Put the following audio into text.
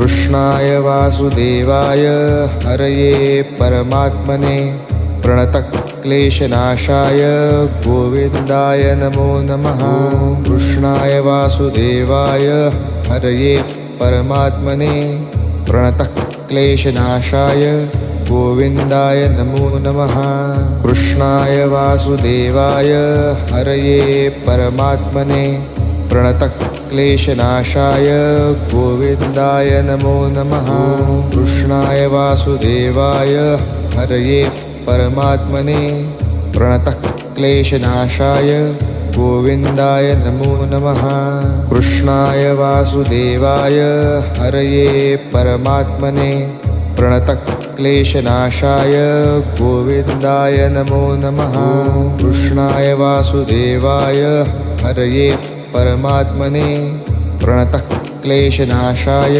कृष्णाय वासुदेवाय हरये परमात्मने प्रणतक्लेशनाशाय गोविन्दाय नमो नमः। कृष्णाय वासुदेवाय हरये परमात्मने प्रणतक्लेशनाशाय गोविन्दाय नमो नमः। कृष्णाय वासुदेवाय हरये परमात्मने प्रणतक्लेशनाशाय गोविन्दाय नमो नमः। कृष्णाय वासुदेवाय हरये परमात्मने प्रणतक्लेशनाशाय गोविन्दाय नमो नमः। कृष्णाय वासुदेवाय हरये परमात्मने प्रणतक्लेशनाशाय गोविन्दाय नमो नमः। कृष्णाय वासुदेवाय हरये परमात्मने प्रणतक्लेशनाशाय